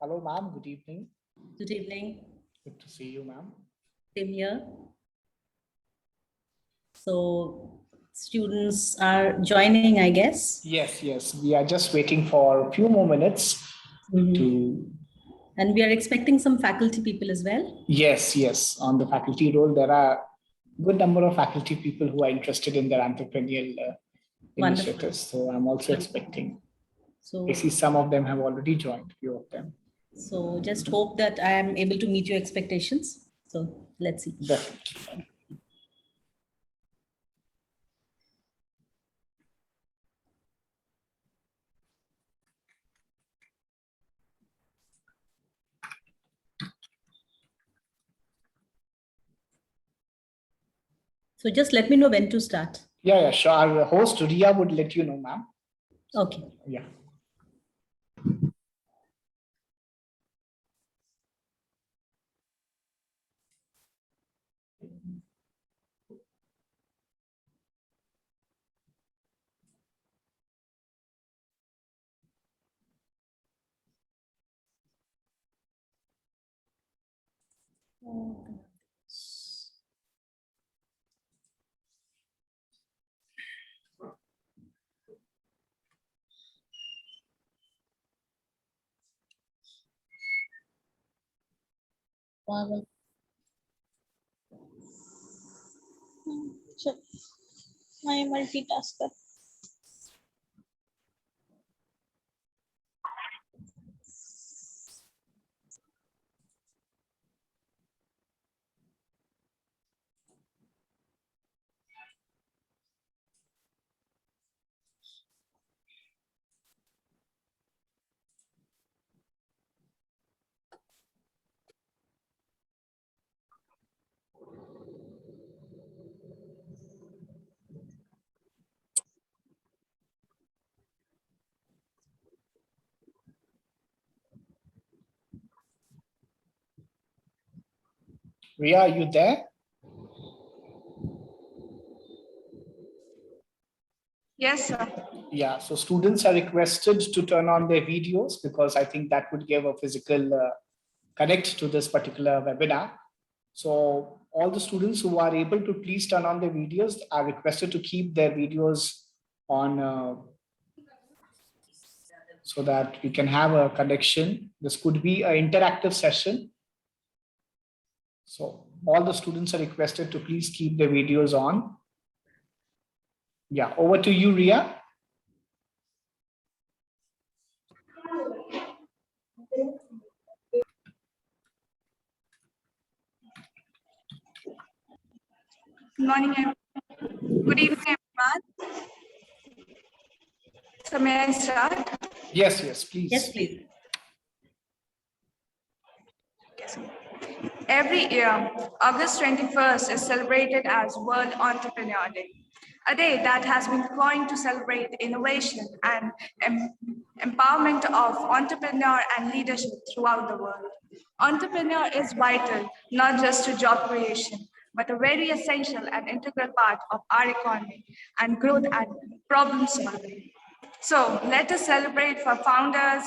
Hello, ma'am. Good evening. Good evening. Good to see you, ma'am. Same here. So students are joining, I guess. Yes. We are just waiting for a few more minutes to. And we are expecting some faculty people as well. Yes. On the faculty role, there are a good number of faculty people who are interested in their entrepreneurial initiatives. So I'm also expecting. So I see some of them have already joined, few of them. So just hope that I am able to meet your expectations. So let's see. Definitely. So just let me know when to start. Yeah, sure. Our host, Ria, would let you know, ma'am. Okay. Yeah. Wow. So, my multitasker. Ria, are you there? Yes, sir. Yeah, so students are requested to turn on their videos because I think that would give a physical connect to this particular webinar. So all the students who are able to please turn on their videos are requested to keep their videos on so that we can have a connection. This could be an interactive session. So all the students are requested to please keep their videos on. Yeah, over to you, Ria. Good morning, everyone. Good evening, everyone. So may I start? Yes, please. Yes, please. Yes. Every year, August 21st is celebrated as World Entrepreneur Day, a day that has been coined to celebrate innovation and empowerment of entrepreneur and leadership throughout the world. Entrepreneur is vital, not just to job creation, but a very essential and integral part of our economy and growth and problem solving. So let us celebrate for founders,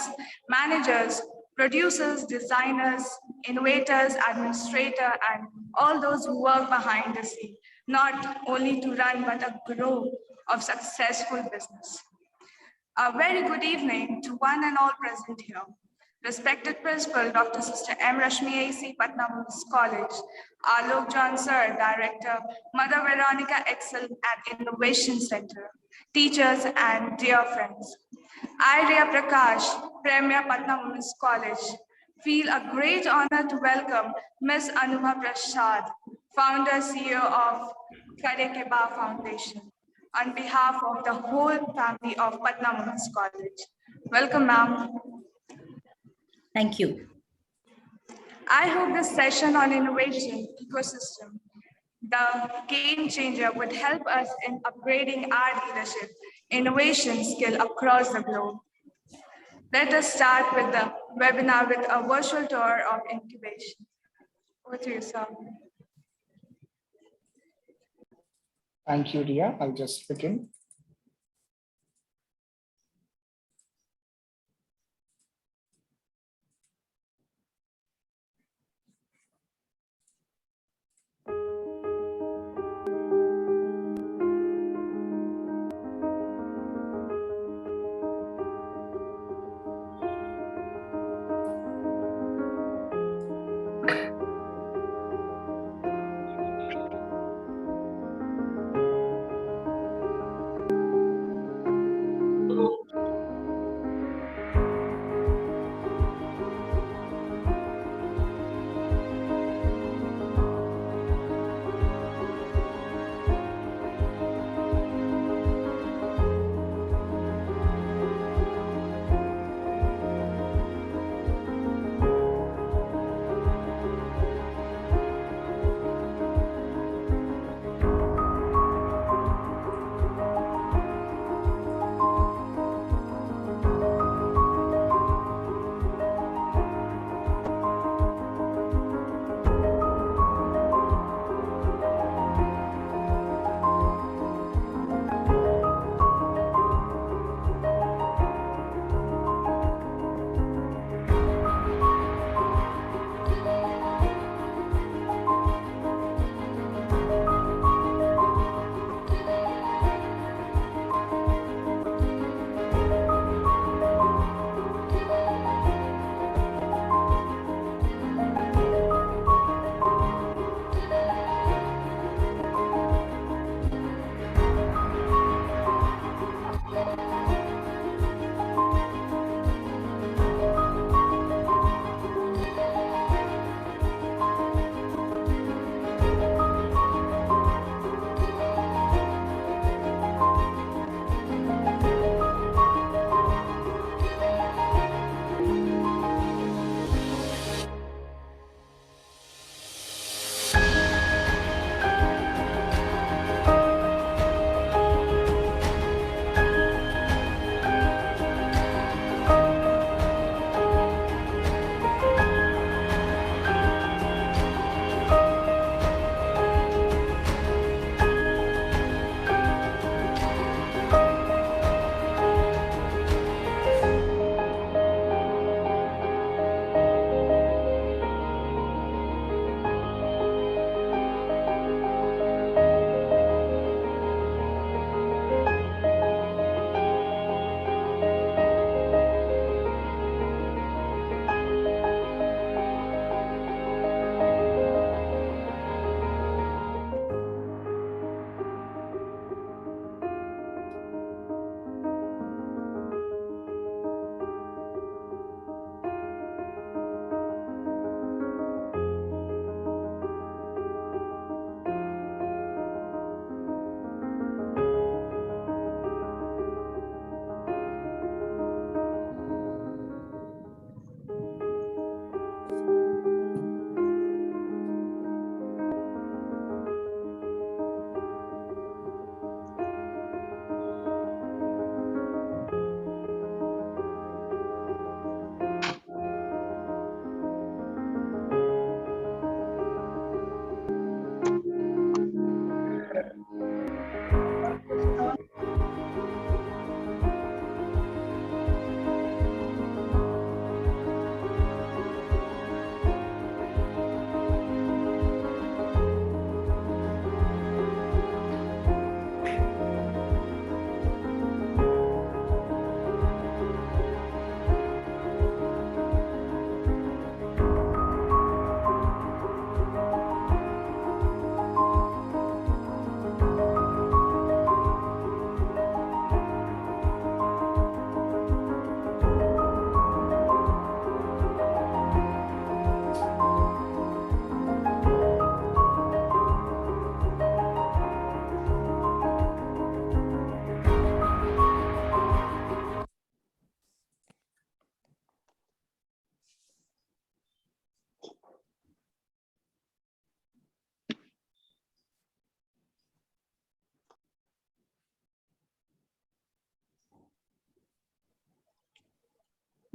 managers, producers, designers, innovators, administrators, and all those who work behind the scene, not only to run, but a grow of successful business. A very good evening to one and all present here. Respected Principal, Dr. Sister M. Rashmi A.C. Patna Women's College, Alok John Sir, Director, Mother Veronica Excel and Innovation Center, teachers and dear friends. I, Ria Prakash, Premier Patna Women's College, feel a great honor to welcome Ms. Anubha Prasad, Founder CEO of Kare Ke Ba Foundation, on behalf of the whole family of Patna Women's College. Welcome, ma'am. Thank you. I hope this session on innovation ecosystem, the game changer, would help us in upgrading our leadership innovation skill across the globe. Let us start with the webinar with a virtual tour of incubation. Over to you, sir. Thank you, Ria. I'll just begin.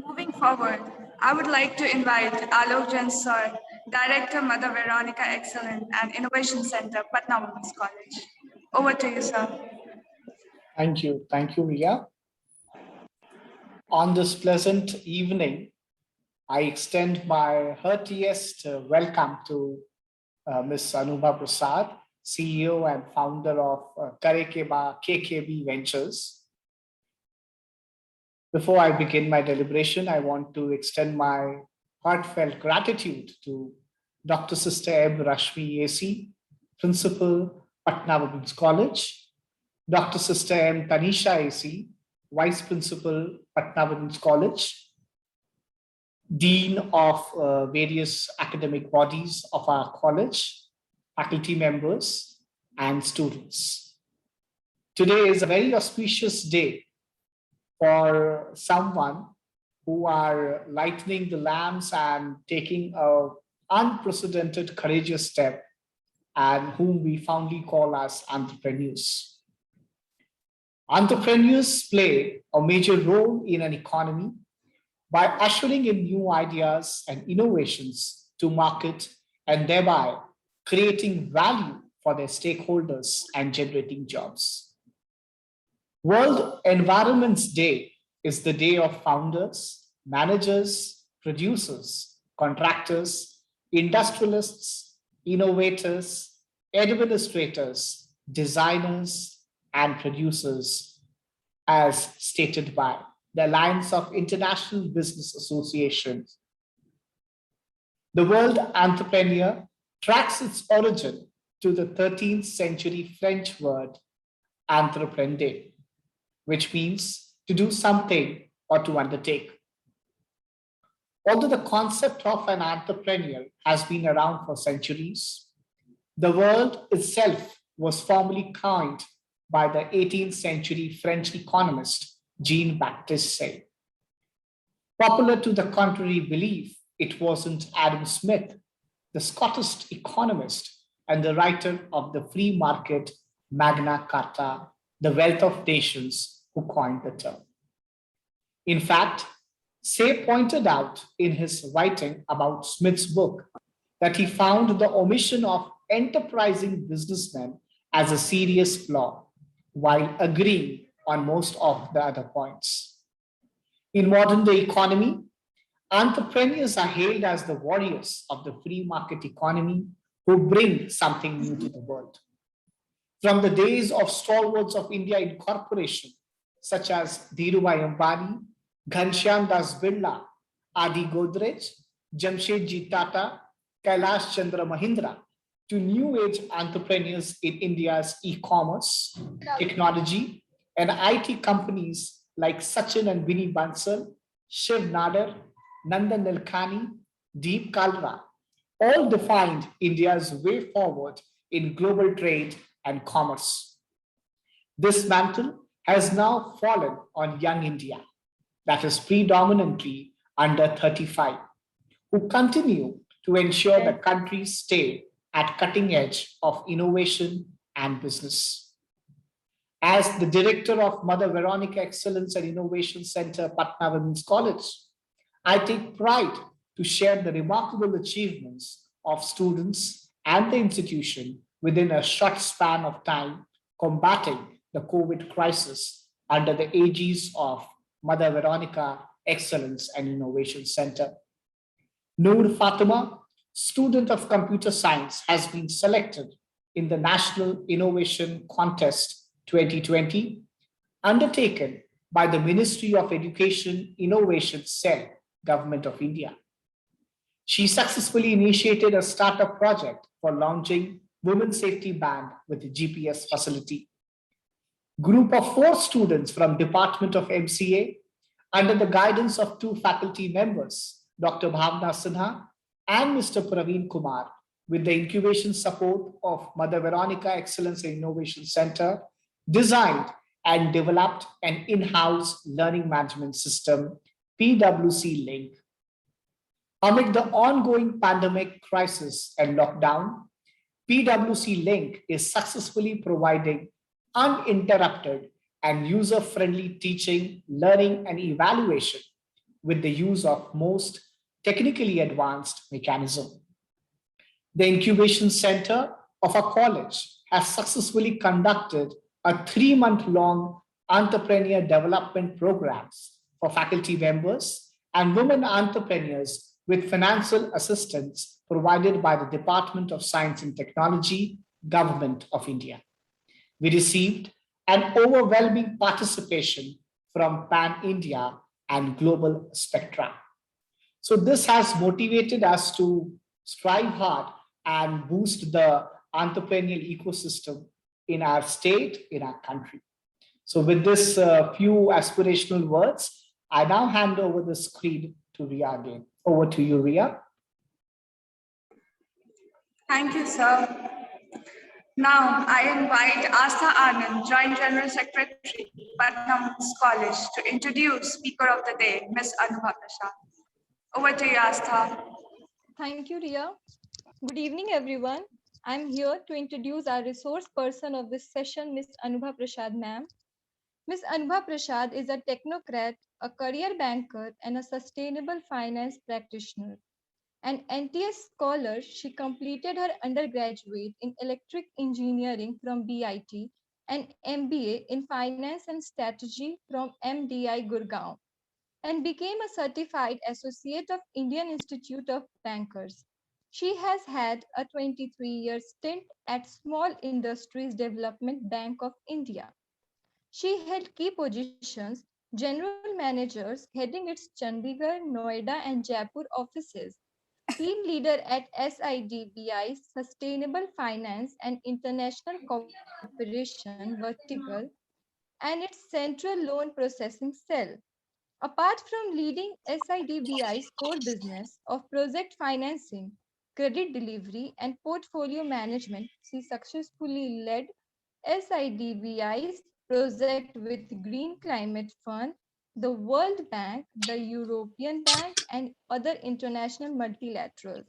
Moving forward, I would like to invite Alok Jain Sir, Director, Mother Veronica Excellence and Innovation Center, Patna Women's College. Over to you, sir. Thank you. Thank you, Ria. On this pleasant evening, I extend my heartiest welcome to Ms. Anubha Prasad, CEO and founder of Karekeba KKB Ventures. Before I begin my deliberation, I want to extend my heartfelt gratitude to Dr. Sister M. Rashmi AC, Principal, Patna Women's College, Dr. Sister M. Tanisha AC, Vice Principal, Patna Women's College, Dean of various academic bodies of our college, faculty members, and students. Today is a very auspicious day for someone who are lighting the lamps and taking an unprecedented courageous step, and whom we fondly call as entrepreneurs. Entrepreneurs play a major role in an economy by ushering in new ideas and innovations to market, and thereby creating value for their stakeholders and generating jobs. World Environment Day is the day of founders, managers, producers, contractors, industrialists, innovators, administrators, designers, and producers, as stated by the Alliance of International Business Associations. The word entrepreneur tracks its origin to the 13th century French word entreprendre, which means to do something or to undertake. Although the concept of an entrepreneur has been around for centuries, the word itself was formally coined by the 18th century French economist Jean-Baptiste Say. Popular to the contrary belief, it wasn't Adam Smith, the Scottish economist and the writer of the free market Magna Carta, The Wealth of Nations, who coined the term. In fact, Say pointed out in his writing about Smith's book that he found the omission of enterprising businessmen as a serious flaw, while agreeing on most of the other points. In modern day economy, entrepreneurs are hailed as the warriors of the free market economy who bring something new to the world. From the days of stalwarts of India Incorporation, such as Dhirubhai Ambani, Ghanshyam Das Birla, Adi Godrej, Jamshedji Tata, Kailash Chandra Mahindra, to new age entrepreneurs in India's e-commerce, technology, and IT companies like Sachin and Vinny Bansal, Shiv Nadar, Nandan Nilekani, Deep Kalra, all defined India's way forward in global trade and commerce. This mantle has now fallen on young India, that is predominantly under 35, who continue to ensure the country stay at cutting edge of innovation and business. As the director of Mother Veronica Excellence and Innovation Center, Patna Women's College, I take pride to share the remarkable achievements of students and the institution within a short span of time combating the COVID crisis under the aegis of Mother Veronica Excellence and Innovation Center. Noor Fatima, student of computer science, has been selected in the National Innovation Contest 2020, undertaken by the Ministry of Education Innovation Cell, Government of India. She successfully initiated a startup project for launching Women's Safety Band with a GPS facility. Group of 4 students from Department of MCA, under the guidance of 2 faculty members, Dr. Bhavna Sinha and Mr. Praveen Kumar, with the incubation support of Mother Veronica Excellence and Innovation Center, designed and developed an in-house learning management system, PwC Link. Amid the ongoing pandemic crisis and lockdown, PwC Link is successfully providing uninterrupted and user-friendly teaching, learning, and evaluation with the use of most technically advanced mechanism. The incubation center of our college has successfully conducted a 3-month-long entrepreneur development programs for faculty members and women entrepreneurs with financial assistance provided by the Department of Science and Technology, Government of India. We received an overwhelming participation from pan-India and global spectra. So this has motivated us to strive hard and boost the entrepreneurial ecosystem in our state, in our country. So with this few aspirational words, I now hand over the screen to Ria again. Over to you, Ria. Thank you, sir. Now, I invite Astha Anand, Joint General Secretary, Patna College, to introduce Speaker of the Day, Ms. Anubha Prasad. Over to you, Astha. Thank you, Ria. Good evening, everyone. I'm here to introduce our resource person of this session, Ms. Anubha Prasad, ma'am. Ms. Anubha Prasad is a technocrat, a career banker, and a sustainable finance practitioner. An NTS scholar, she completed her undergraduate in electric engineering from BIT and MBA in finance and strategy from MDI Gurgaon, and became a certified associate of Indian Institute of Bankers. She has had a 23-year stint at Small Industries Development Bank of India. She held key positions, general managers heading its Chandigarh, Noida, and Jaipur offices, team leader at SIDBI's Sustainable Finance and International Cooperation Vertical, and its Central Loan Processing Cell. Apart from leading SIDBI's core business of project financing, credit delivery, and portfolio management, she successfully led SIDBI's project with Green Climate Fund, the World Bank, the European Bank, and other international multilaterals,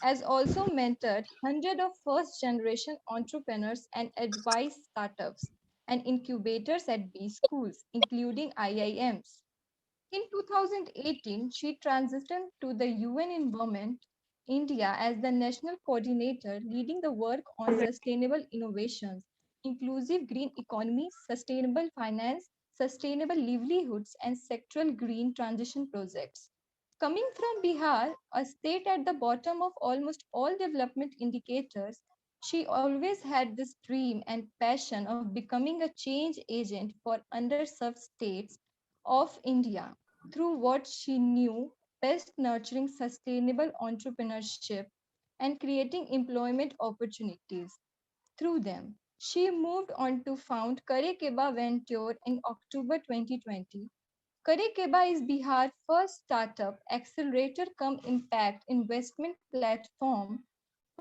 has also mentored hundreds of first-generation entrepreneurs and advised startups and incubators at B schools, including IIMs. In 2018, she transitioned to the UN Environment India as the national coordinator, leading the work on sustainable innovations, inclusive green economy, sustainable finance, sustainable livelihoods, and sectoral green transition projects. Coming from Bihar, a state at the bottom of almost all development indicators, she always had this dream and passion of becoming a change agent for underserved states of India through what she knew best, nurturing sustainable entrepreneurship and creating employment opportunities through them. She moved on to found Kare Keba Venture in October 2020. Kare Keba is Bihar's first startup accelerator come impact investment platform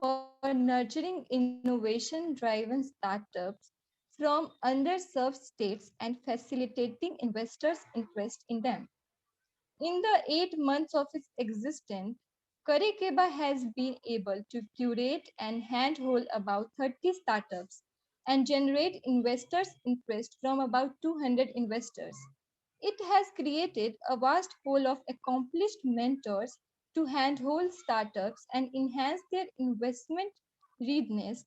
for nurturing innovation-driven startups from underserved states and facilitating investors' interest in them. In the 8 months of its existence, Kare Keba has been able to curate and handhold about 30 startups and generate investors' interest from about 200 investors. It has created a vast pool of accomplished mentors to handhold startups and enhance their investment readiness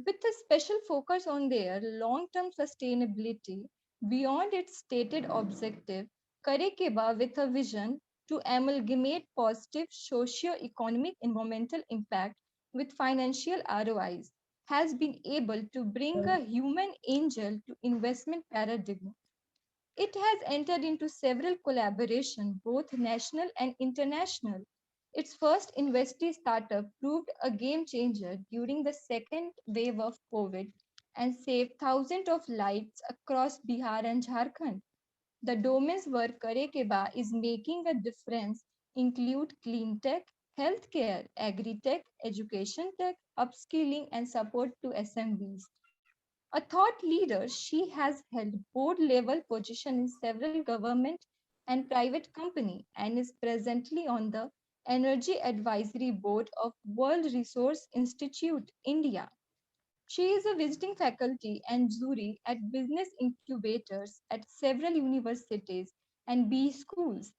with a special focus on their long-term sustainability beyond its stated objective. Kare Keba, with a vision to amalgamate positive socio-economic environmental impact with financial ROIs, has been able to bring a human angel to investment paradigm. It has entered into several collaborations, both national and international. Its first investee startup proved a game changer during the second wave of COVID and saved thousands of lives across Bihar and Jharkhand. The domains where Kare Keba is making a difference include clean tech, healthcare, agri-tech, education tech, upskilling, and support to SMBs. A thought leader, she has held board-level position in several government and private company and is presently on the Energy Advisory Board of World Resource Institute, India. She is a visiting faculty and jury at business incubators at several universities and B schools.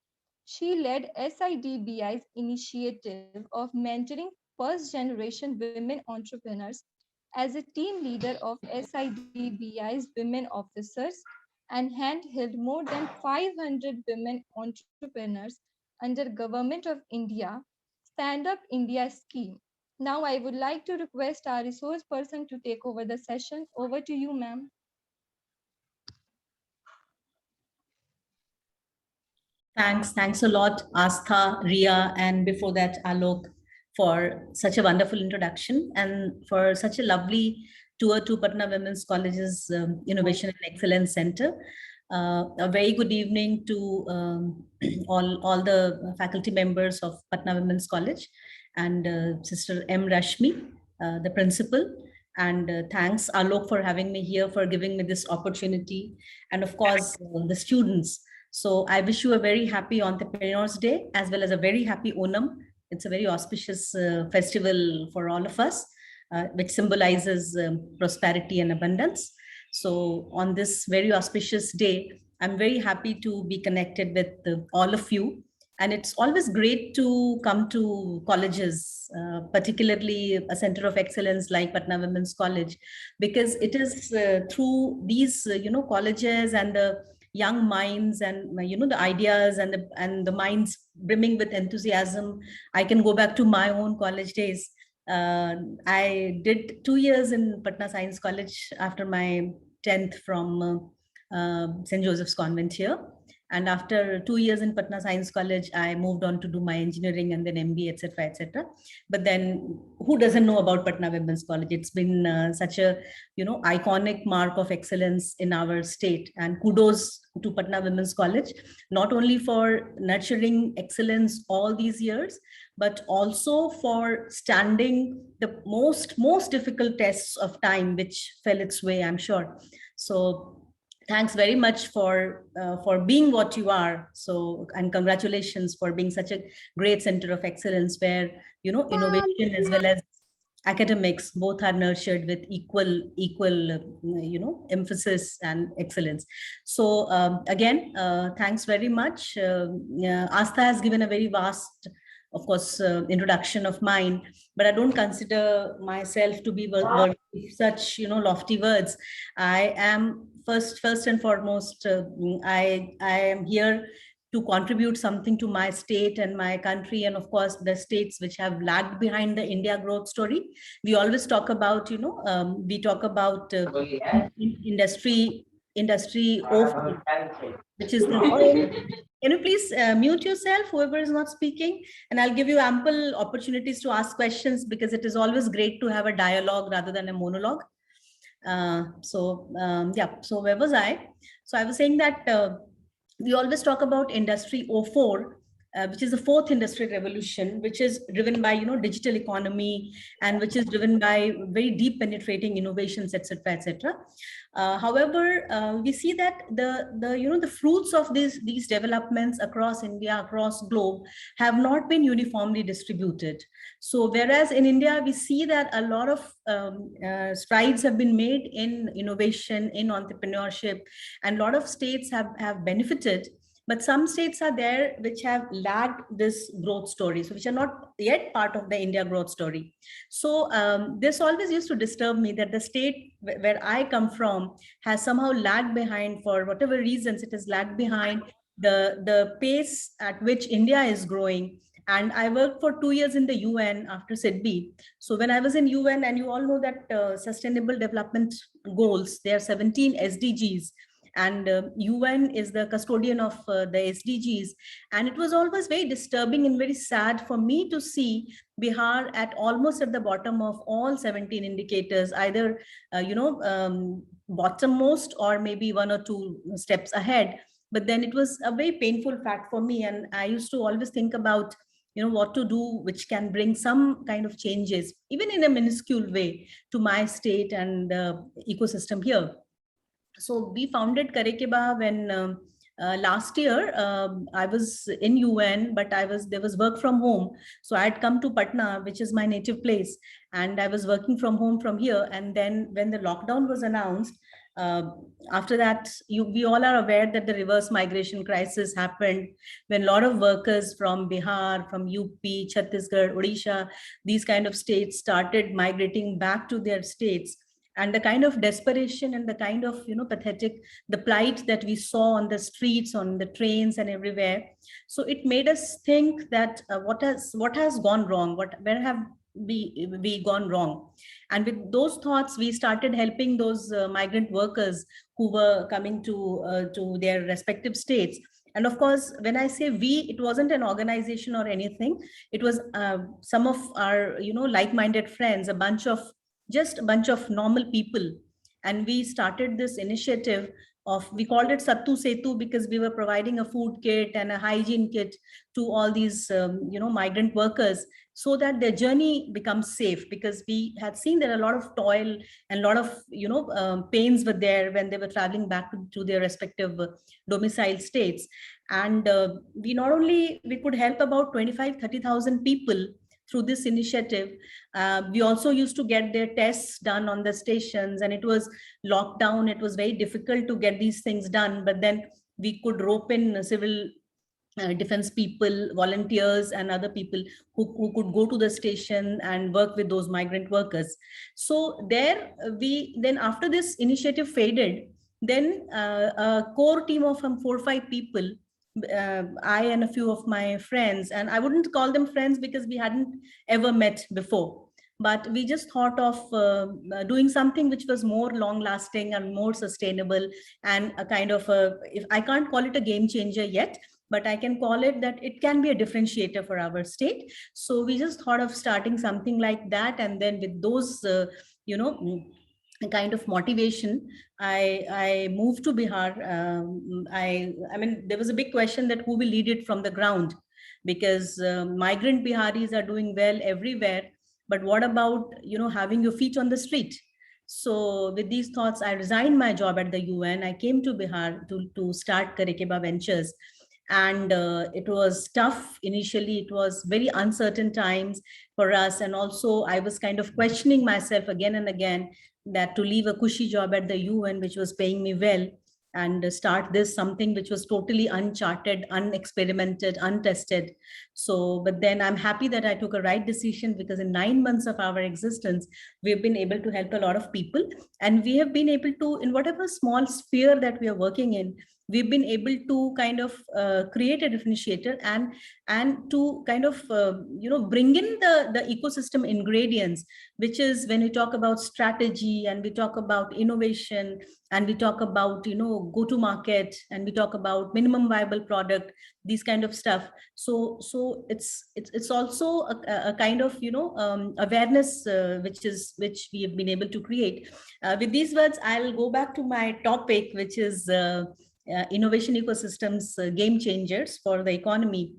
She led SIDBI's initiative of mentoring first generation women entrepreneurs as a team leader of SIDBI's women officers and handheld more than 500 women entrepreneurs under Government of India Stand Up India scheme. Now I would like to request our resource person to take over the session. Over to you, ma'am. Thanks a lot, Astha, Ria, and before that, Alok, for such a wonderful introduction and for such a lovely tour to Patna Women's College's Innovation and Excellence Center. A very good evening to all the faculty members of Patna Women's College and Sister M. Rashmi, the principal. And thanks, Alok, for having me here, for giving me this opportunity. And of course, the students. So I wish you a very happy Entrepreneurs Day, as well as a very happy Onam. It's a very auspicious festival for all of us, which symbolizes prosperity and abundance. So on this very auspicious day, I'm very happy to be connected with all of you. And it's always great to come to colleges, particularly a center of excellence like Patna Women's College, because it is through these, colleges and the young minds and the ideas and the minds brimming with enthusiasm. I can go back to my own college days. I did 2 years in Patna Science College after my 10th from St. Joseph's Convent here. And after 2 years in Patna Science College, I moved on to do my engineering and then MBA, etc., etc. But then who doesn't know about Patna Women's College? It's been such a, iconic mark of excellence in our state. And kudos to Patna Women's College, not only for nurturing excellence all these years, but also for standing the most difficult tests of time, which fell its way, I'm sure. So thanks very much for being what you are. So, and congratulations for being such a great center of excellence where, innovation as well as academics both are nurtured with equal emphasis and excellence. So again, thanks very much. Astha has given a very vast, of course, introduction of mine, but I don't consider myself to be worthy of such, lofty words. I am first and foremost, I am here to contribute something to my state and my country, and of course the states which have lagged behind the India growth story. We always talk about, industry 04, which is the. Can you please mute yourself, whoever is not speaking, and I'll give you ample opportunities to ask questions, because it is always great to have a dialogue rather than a monologue. So where was I? So I was saying that we always talk about Industry 04, which is the fourth industrial revolution, which is driven by digital economy and which is driven by very deep penetrating innovations, etc., etc. However, we see that the fruits of these developments across India, across globe, have not been uniformly distributed. So whereas in India we see that a lot of strides have been made in innovation, in entrepreneurship, and a lot of states have benefited. But some states are there which have lagged this growth story, so which are not yet part of the India growth story. So this always used to disturb me, that the state where I come from has somehow lagged behind. For whatever reasons, it has lagged behind the pace at which India is growing. And I worked for 2 years in the UN after SIDBI. So when I was in UN, and you all know that Sustainable Development Goals, there are 17 SDGs. And UN is the custodian of the SDGs. And it was always very disturbing and very sad for me to see Bihar at almost at the bottom of all 17 indicators, either, bottommost or maybe 1 or 2 steps ahead. But then it was a very painful fact for me. And I used to always think about, what to do, which can bring some kind of changes, even in a minuscule way, to my state and the ecosystem here. So we founded Karekeba when last year I was in UN, but there was work from home. So I had come to Patna, which is my native place, and I was working from home from here. And then when the lockdown was announced, After that, we all are aware that the reverse migration crisis happened when a lot of workers from Bihar, from UP, Chhattisgarh, Odisha, these kind of states started migrating back to their states. And the kind of desperation and the kind of, pathetic, the plight that we saw on the streets, on the trains and everywhere. So it made us think that what has gone wrong? Where have we gone wrong? And with those thoughts, we started helping those migrant workers who were coming to their respective states. And of course, when I say we, it wasn't an organization or anything. It was some of our, like-minded friends, a bunch of normal people. And we started this initiative we called it Sattu Setu because we were providing a food kit and a hygiene kit to all these, migrant workers, so that their journey becomes safe, because we had seen that a lot of toil and a lot of, pains were there when they were traveling back to their respective domicile states. And we could help about 25-30,000 people through this initiative. We also used to get their tests done on the stations, and it was lockdown. It was very difficult to get these things done, but then we could rope in civil defense people, volunteers, and other people who could go to the station and work with those migrant workers. So then after this initiative faded, then a core team of 4 or 5 people, I and a few of my friends, and I wouldn't call them friends because we hadn't ever met before, but we just thought of doing something which was more long lasting and more sustainable, and a kind of if I can't call it a game changer yet, but I can call it that it can be a differentiator for our state. So we just thought of starting something like that. And then with those, kind of motivation, I moved to Bihar. I mean, there was a big question that who will lead it from the ground, because migrant Biharis are doing well everywhere. But what about, having your feet on the street? So with these thoughts, I resigned my job at the UN. I came to Bihar to start Karekeba Ventures. And it was tough initially. It was very uncertain times for us. And also I was kind of questioning myself again and again, that to leave a cushy job at the UN, which was paying me well, and start this something which was totally uncharted, unexperimented, untested. So, but then I'm happy that I took a right decision, because in 9 months of our existence, we've been able to help a lot of people. And we have been able to, in whatever small sphere that we are working in, we've been able to kind of create a differentiator and to kind of, bring in the ecosystem ingredients, which is when we talk about strategy and we talk about innovation and we talk about, go to market, and we talk about minimum viable product, these kind of stuff. So it's also a kind of, awareness, which we have been able to create. With these words, I'll go back to my topic, which is innovation ecosystems, game changers for the economy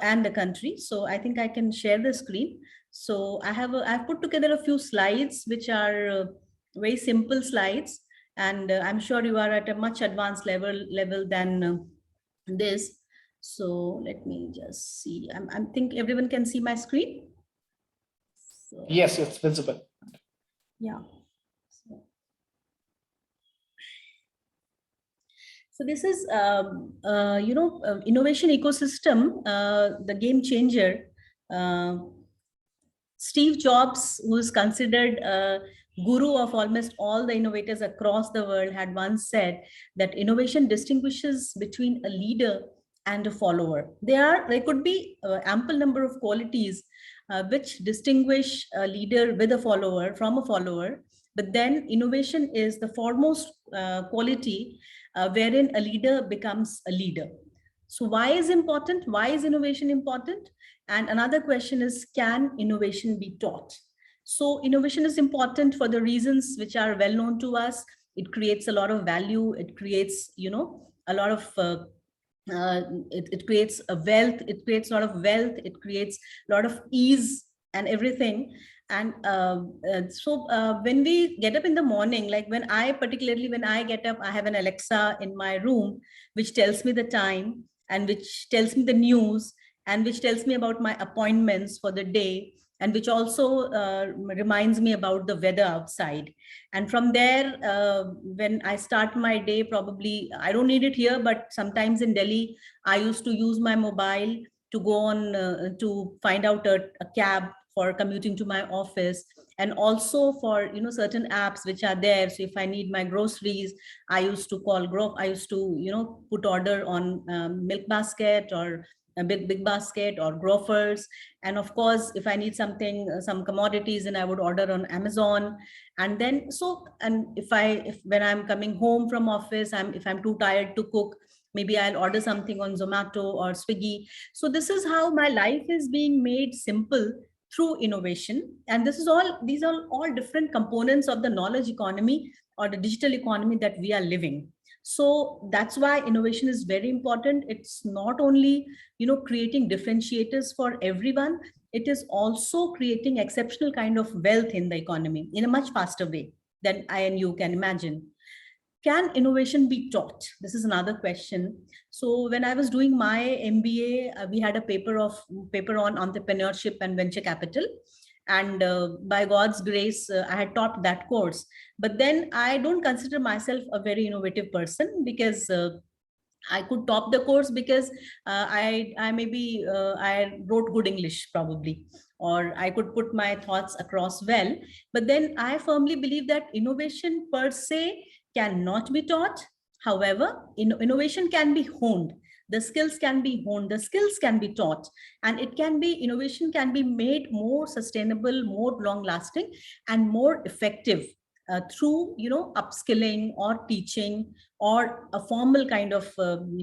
and the country. So I think I can share the screen. So I've put together a few slides, which are very simple slides, and I'm sure you are at a much advanced level than this. So let me just see. I think everyone can see my screen. So, yes, it's visible. Yeah. So this is, innovation ecosystem, the game changer. Steve Jobs, who is considered a guru of almost all the innovators across the world, had once said that innovation distinguishes between a leader and a follower. There could be ample number of qualities which distinguish a leader with a follower from a follower. But then innovation is the foremost quality wherein a leader becomes a leader. So why is important? Why is innovation important? And another question is, can innovation be taught? So innovation is important for the reasons which are well known to us. It creates a lot of value. It creates, a lot of it creates a wealth. It creates a lot of wealth. It creates a lot of ease and everything. And so when we get up in the morning, like when I get up, I have an Alexa in my room, which tells me the time and which tells me the news. and which tells me about my appointments for the day, and which also reminds me about the weather outside. And from there, when I start my day, probably I don't need it here, but sometimes in Delhi, I used to use my mobile to go on to find out a cab for commuting to my office, and also for certain apps which are there. So if I need my groceries, I used to I used to put order on Milk Basket or a big basket or Grofers. And of course, if I need something, some commodities, and I would order on Amazon. And then if when I'm coming home from office, if I'm too tired to cook, maybe I'll order something on Zomato or Swiggy. So this is how my life is being made simple through innovation. And these are all different components of the knowledge economy or the digital economy that we are living. So that's why innovation is very important. It's not only creating differentiators for everyone, it is also creating exceptional kind of wealth in the economy in a much faster way than I and you can imagine. Can innovation be taught? This is another question. So when I was doing my MBA, we had a paper on entrepreneurship and venture capital. And by God's grace, I had taught that course. But then I don't consider myself a very innovative person, because I could top the course because I wrote good English probably, or I could put my thoughts across well. But then I firmly believe that innovation per se cannot be taught. However, innovation can be honed. The skills can be honed, the skills can be taught, and innovation can be made more sustainable, more long lasting, and more effective through upskilling or teaching or a formal kind of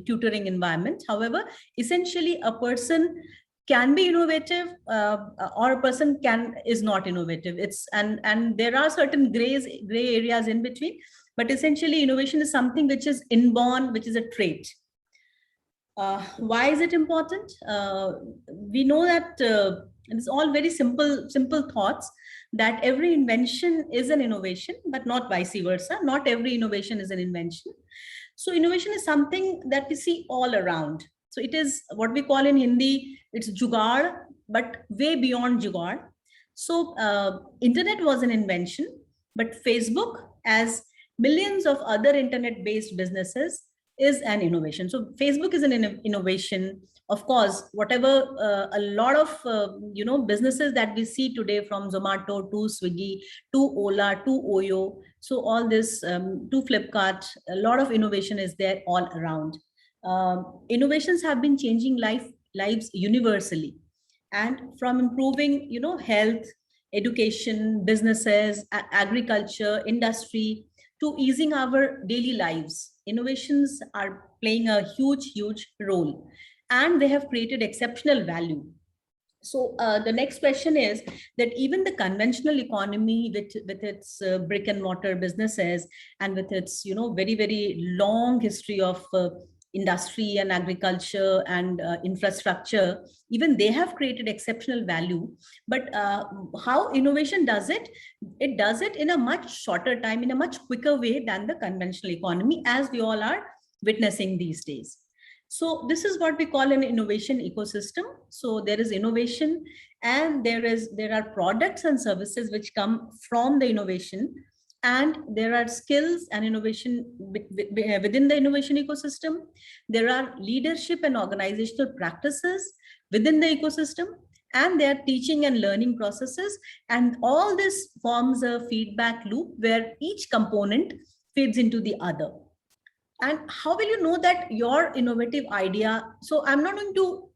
tutoring environment. However, essentially a person can be innovative or a person is not innovative. And there are certain gray areas in between, but essentially innovation is something which is inborn, which is a trait. Why is it important? We know that it's all very simple thoughts, that every invention is an innovation, but not vice versa. Not every innovation is an invention. So innovation is something that we see all around. So it is what we call in Hindi, it's jugaad, but way beyond jugaad. So internet was an invention, but Facebook, as millions of other internet-based businesses, is an innovation. So Facebook is an innovation. Of course, whatever a lot of businesses that we see today, from Zomato to Swiggy to Ola to Oyo, so all this to Flipkart, a lot of innovation is there all around. Innovations have been changing lives universally, and from improving health, education, businesses, agriculture, industry, to easing our daily lives. Innovations are playing a huge role, and they have created exceptional value. So the next question is that even the conventional economy with its brick and mortar businesses, and with its very long history of industry and agriculture and infrastructure, even they have created exceptional value. But how innovation does it? It does it in a much shorter time, in a much quicker way than the conventional economy, as we all are witnessing these days. So this is what we call an innovation ecosystem. So there is innovation, and there are products and services which come from the innovation, and there are skills and innovation within the innovation ecosystem. There are leadership and organizational practices within the ecosystem, and there are teaching and learning processes. And all this forms a feedback loop where each component feeds into the other. And how will you know that your innovative idea? So I'm not going to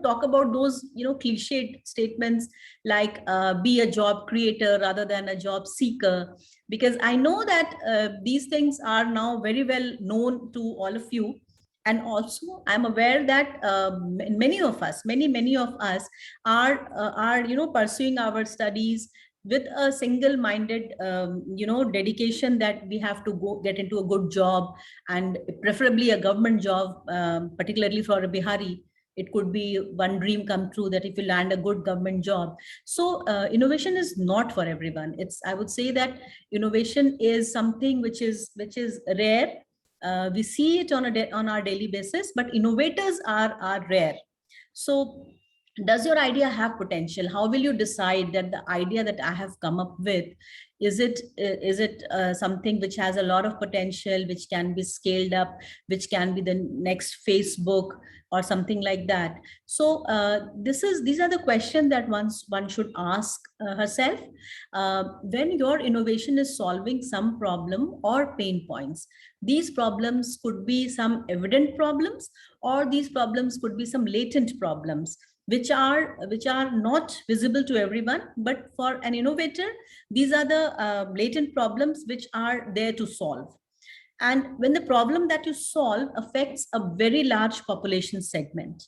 talk about those cliched statements like be a job creator rather than a job seeker, because I know that these things are now very well known to all of you. And also I'm aware that many of us are pursuing our studies with a single-minded dedication that we have to go get into a good job, and preferably a government job, particularly for a Bihari. It could be one dream come true, that if you land a good government job. So innovation is not for everyone. I would say that innovation is something which is rare. We see it on our daily basis, but innovators are rare. So does your idea have potential? How will you decide that the idea that I have come up with, is it something which has a lot of potential, which can be scaled up, which can be the next Facebook or something like that? So these are the questions that one should ask herself when your innovation is solving some problem or pain points. These problems could be some evident problems, or these problems could be some latent problems which are not visible to everyone, but for an innovator, these are the latent problems which are there to solve. And when the problem that you solve affects a very large population segment,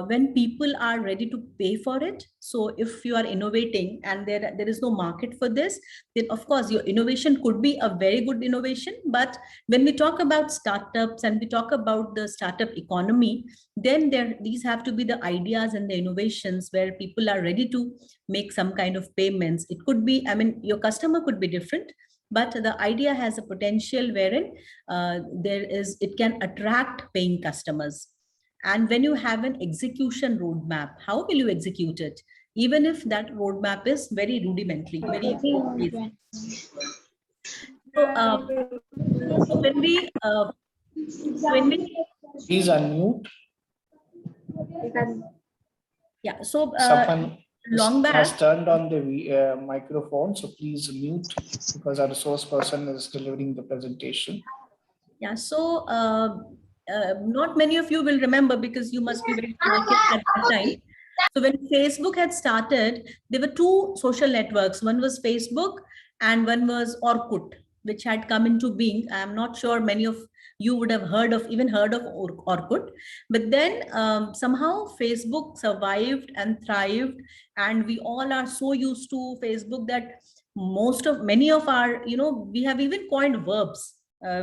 when people are ready to pay for it. So if you are innovating and there is no market for this, then of course your innovation could be a very good innovation. But when we talk about startups and we talk about the startup economy, then these have to be the ideas and the innovations where people are ready to make some kind of payments. It could be, I mean, your customer could be different, but the idea has a potential wherein it can attract paying customers. And when you have an execution roadmap, how will you execute it? Even if that roadmap is very rudimentary, very basic. So when we Please unmute. yeah, so Someone long back has turned on the microphone, so please mute because our resource person is delivering the presentation. Yeah, so not many of you will remember because you must be very small kids at that time. So when Facebook had started, there were two social networks. One was Facebook and one was Orkut, which had come into being. I'm not sure many of you would have heard of Orkut. But then somehow Facebook survived and thrived. And we all are so used to Facebook that many of our, we have even coined verbs.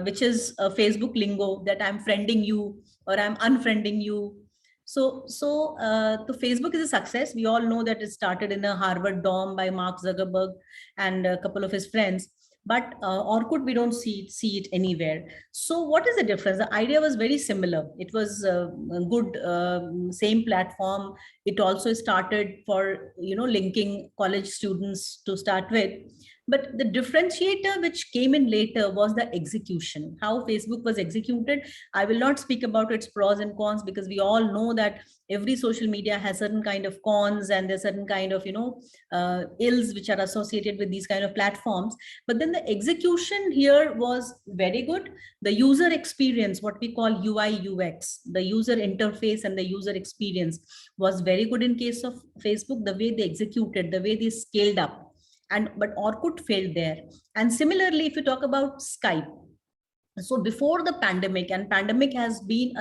Which is a Facebook lingo, that I'm friending you or I'm unfriending you. So the Facebook is a success. We all know that it started in a Harvard dorm by Mark Zuckerberg and a couple of his friends. But Orkut, we don't see it anywhere. So what is the difference? The idea was very similar. It was a good, same platform. It also started for, linking college students to start with. But the differentiator which came in later was the execution, how Facebook was executed. I will not speak about its pros and cons because we all know that every social media has certain kind of cons and there's certain kind of, ills which are associated with these kind of platforms. But then the execution here was very good. The user experience, what we call UI UX, the user interface and the user experience was very good in case of Facebook, the way they executed, the way they scaled up. But Orkut failed there. And similarly, if you talk about Skype, so before the pandemic, and pandemic has been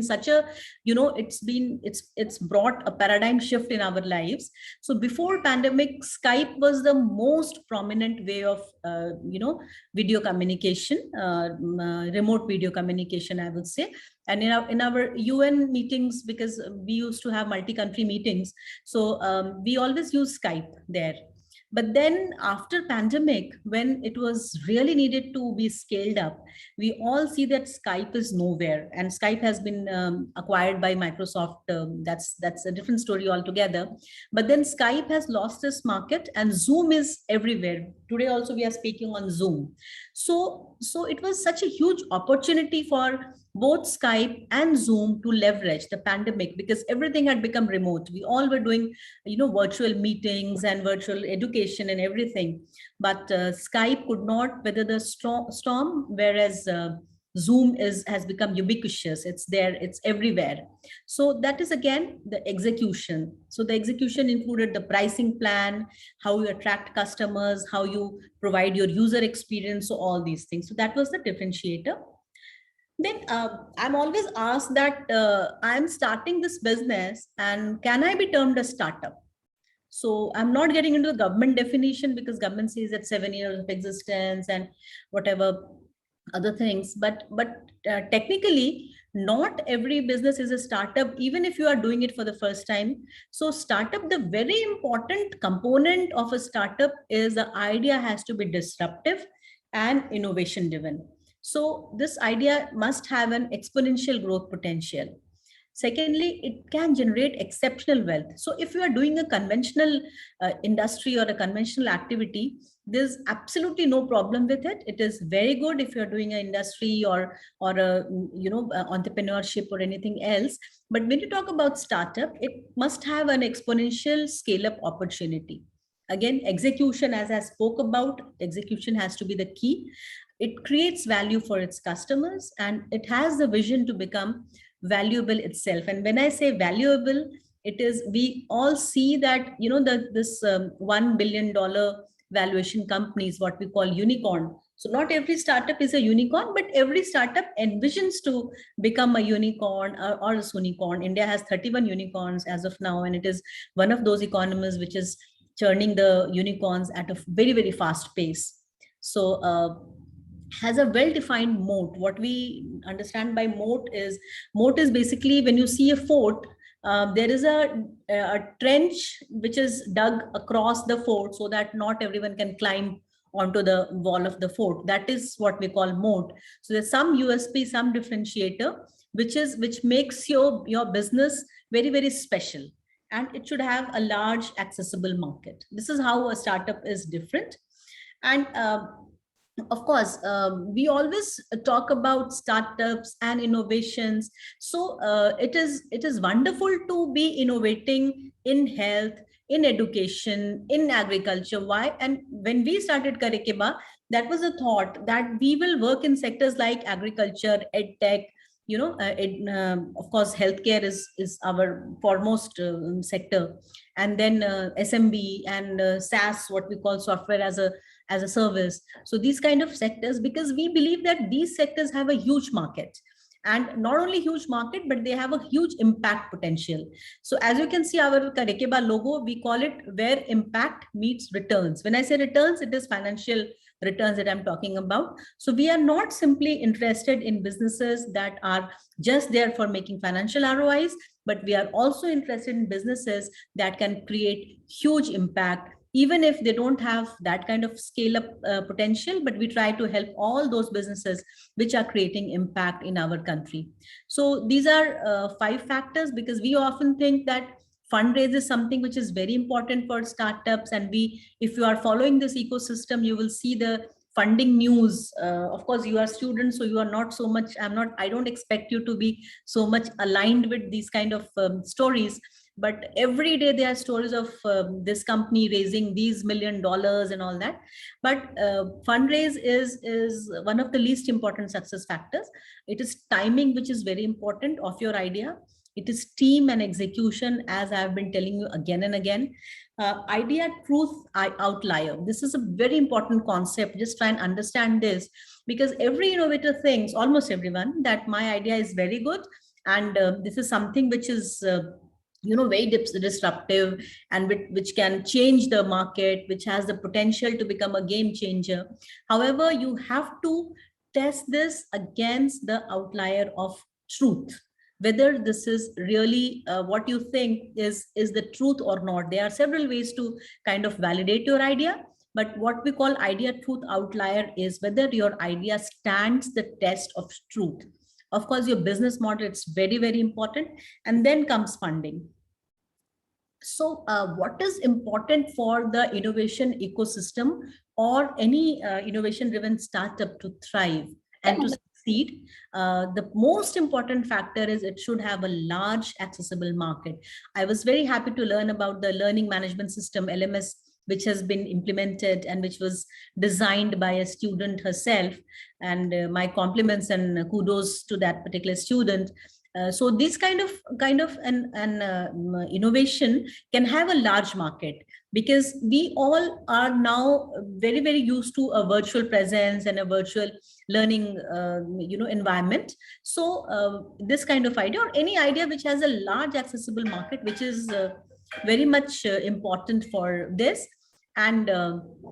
such a, it's brought a paradigm shift in our lives. So before pandemic, Skype was the most prominent way of video communication, remote video communication, I would say. And in our UN meetings, because we used to have multi-country meetings, so we always use Skype there. But then after pandemic, when it was really needed to be scaled up, we all see that Skype is nowhere, and Skype has been acquired by Microsoft. That's a different story altogether. But then Skype has lost its market, and Zoom is everywhere. Today also we are speaking on Zoom. So it was such a huge opportunity for both Skype and Zoom to leverage the pandemic, because everything had become remote. We all were doing, virtual meetings and virtual education and everything. But Skype could not weather the storm, whereas Zoom has become ubiquitous. It's there, it's everywhere. So that is again the execution. So the execution included the pricing plan, how you attract customers, how you provide your user experience, so all these things. So that was the differentiator. Then I'm always asked that I'm starting this business and can I be termed a startup? So I'm not getting into the government definition because government says that 7 years of existence and whatever other things. But technically, not every business is a startup, even if you are doing it for the first time. So startup, the very important component of a startup is the idea has to be disruptive and innovation driven. So this idea must have an exponential growth potential. Secondly, it can generate exceptional wealth. So if you are doing a conventional industry or a conventional activity, there's absolutely no problem with it. It is very good if you're doing an industry or a entrepreneurship or anything else. But when you talk about startup, it must have an exponential scale up opportunity. Again, execution, as I spoke about, execution has to be the key. It creates value for its customers, and it has the vision to become valuable itself. And when I say valuable, it is, we all see that, this $1 billion valuation companies, what we call unicorn. So not every startup is a unicorn, but every startup envisions to become a unicorn or a unicorn. India has 31 unicorns as of now, and it is one of those economies which is churning the unicorns at a very, very fast pace. So has a well-defined moat. What we understand by moat is basically when you see a fort, there is a trench which is dug across the fort so that not everyone can climb onto the wall of the fort. That is what we call moat. So there's some USP, some differentiator, which makes your business very, very special, and it should have a large accessible market. This is how a startup is different. And of course, we always talk about startups and innovations. So it is wonderful to be innovating in health, in education, in agriculture. Why? And when we started Karekiba, that was a thought that we will work in sectors like agriculture, ed tech. Of course, healthcare is our foremost sector, and then SMB and SaaS, what we call software as a service. So these kind of sectors, because we believe that these sectors have a huge market, and not only huge market, but they have a huge impact potential. So as you can see, our Karekiba logo, we call it where impact meets returns. When I say returns, it is financial returns that I'm talking about. So we are not simply interested in businesses that are just there for making financial ROIs, but we are also interested in businesses that can create huge impact, even if they don't have that kind of scale up potential, but we try to help all those businesses which are creating impact in our country. So these are 5 factors, because we often think that fundraise is something which is very important for startups. And if you are following this ecosystem, you will see the funding news. Of course, you are students, so you are not so much, I don't expect you to be so much aligned with these kind of stories. But every day there are stories of this company raising these $1 million and all that. But fundraise is one of the least important success factors. It is timing, which is very important, of your idea. It is team and execution, as I've been telling you again and again. Idea, truth, outlier. This is a very important concept. Just try and understand this, because every innovator thinks, almost everyone, that my idea is very good, and this is something which is very disruptive, and which can change the market, which has the potential to become a game changer. However, you have to test this against the outlier of truth, whether this is really what you think is the truth or not. There are several ways to kind of validate your idea, but what we call idea, truth, outlier is whether your idea stands the test of truth. Of course, your business model, it's very, very important. And then comes funding. So what is important for the innovation ecosystem or any innovation-driven startup to thrive and to succeed? The most important factor is it should have a large accessible market. I was very happy to learn about the learning management system, LMS, which has been implemented and which was designed by a student herself. And my compliments and kudos to that particular student. So this kind of an innovation can have a large market, because we all are now very, very used to a virtual presence and a virtual learning environment. So this kind of idea, or any idea which has a large accessible market, which is very much important for this, and